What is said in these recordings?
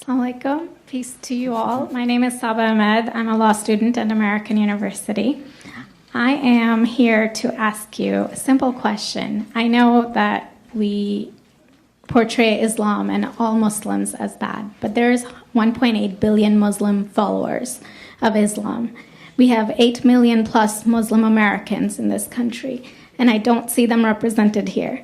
Assalamu alaikum. Peace to you all. My name is Saba Ahmed. I'm a law student at American University. I am here to ask you a simple question. I know that we portray Islam and all Muslims as bad, but there's 1.8 billion Muslim followers of Islam. We have 8 million plus Muslim Americans in this country, and I don't see them represented here.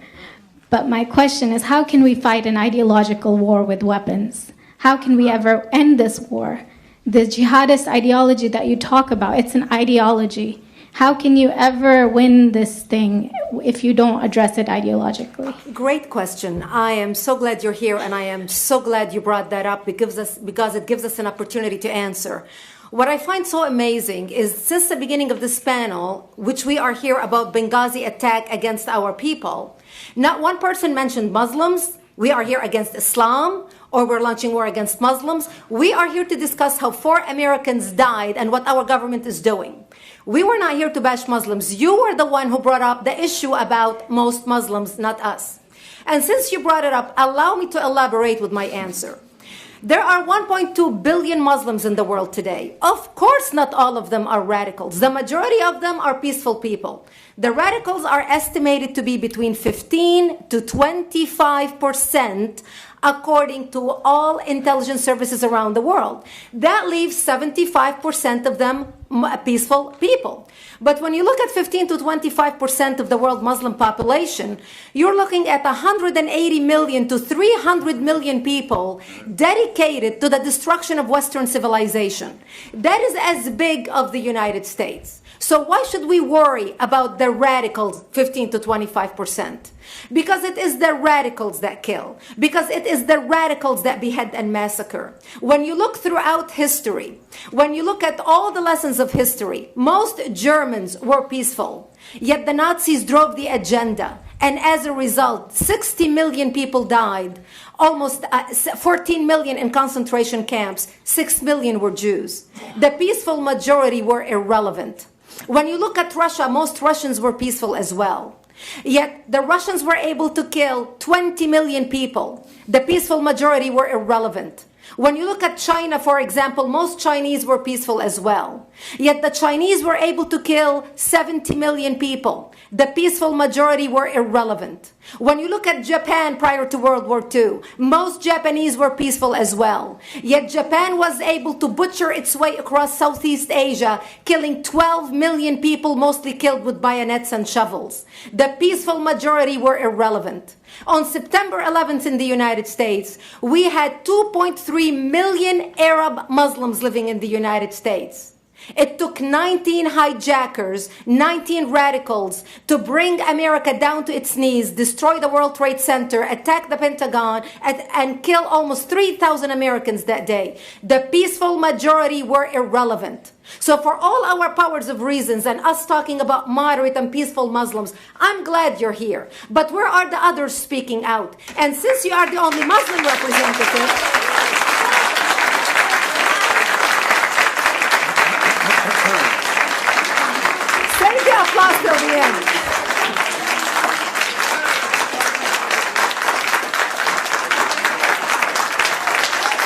But my question is, how can we fight an ideological war with weapons? How can we ever end this war? The jihadist ideology that you talk about, it's an ideology. How can you ever win this thing if you don't address it ideologically? Great question. I am so glad you're here, and I am so glad you brought that up because it gives us an opportunity to answer. What I find so amazing is since the beginning of this panel, which we are here about Benghazi attack against our people, not one person mentioned Muslims. We are here against Islam, or we're launching war against Muslims. We are here to discuss how 4 Americans died and what our government is doing. We were not here to bash Muslims. You were the one who brought up the issue about most Muslims, not us. And since you brought it up, allow me to elaborate with my answer. There are 1.2 billion Muslims in the world today. Of course, not all of them are radicals. The majority of them are peaceful people. The radicals are estimated to be between 15 to 25%, according to all intelligence services around the world. That leaves 75% of them peaceful people. But when you look at 15 to 25% of the world Muslim population, you're looking at 180 million to 300 million people dedicated to the destruction of Western civilization. That is as big as the United States. So why should we worry about the radicals, 15 to 25%? Because it is the radicals that kill. Because it is the radicals that behead and massacre. When you look throughout history, when you look at all the lessons of history, most Germans were peaceful. Yet the Nazis drove the agenda. And as a result, 60 million people died. Almost 14 million in concentration camps. 6 million were Jews. The peaceful majority were irrelevant. When you look at Russia, most Russians were peaceful as well. Yet the Russians were able to kill 20 million people. The peaceful majority were irrelevant. When you look at China, for example, most Chinese were peaceful as well. Yet the Chinese were able to kill 70 million people. The peaceful majority were irrelevant. When you look at Japan prior to World War II, most Japanese were peaceful as well. Yet Japan was able to butcher its way across Southeast Asia, killing 12 million people, mostly killed with bayonets and shovels. The peaceful majority were irrelevant. On September 11th in the United States, we had 2.3 million Arab Muslims living in the United States. It took 19 hijackers, 19 radicals to bring America down to its knees, destroy the World Trade Center, attack the Pentagon, and kill almost 3,000 Americans that day. The peaceful majority were irrelevant. So for all our powers of reasons and us talking about moderate and peaceful Muslims, I'm glad you're here. But where are the others speaking out? And since you are the only Muslim representative, save the applause till the end.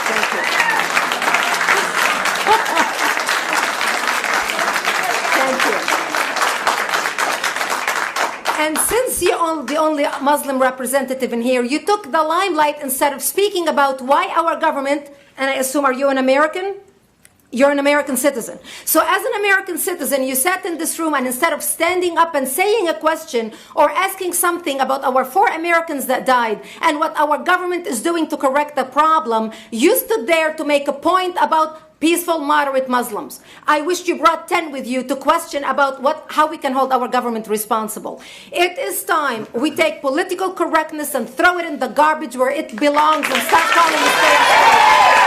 Thank you. Thank you. And since you're the only Muslim representative in here, you took the limelight instead of speaking about why our government, and I assume, are you an American? You're an American citizen. So as an American citizen, you sat in this room and instead of standing up and saying a question or asking something about our 4 Americans that died and what our government is doing to correct the problem, you stood there to make a point about peaceful, moderate Muslims. I wish you brought 10 with you to question about how we can hold our government responsible. It is time we take political correctness and throw it in the garbage where it belongs and start calling it fair.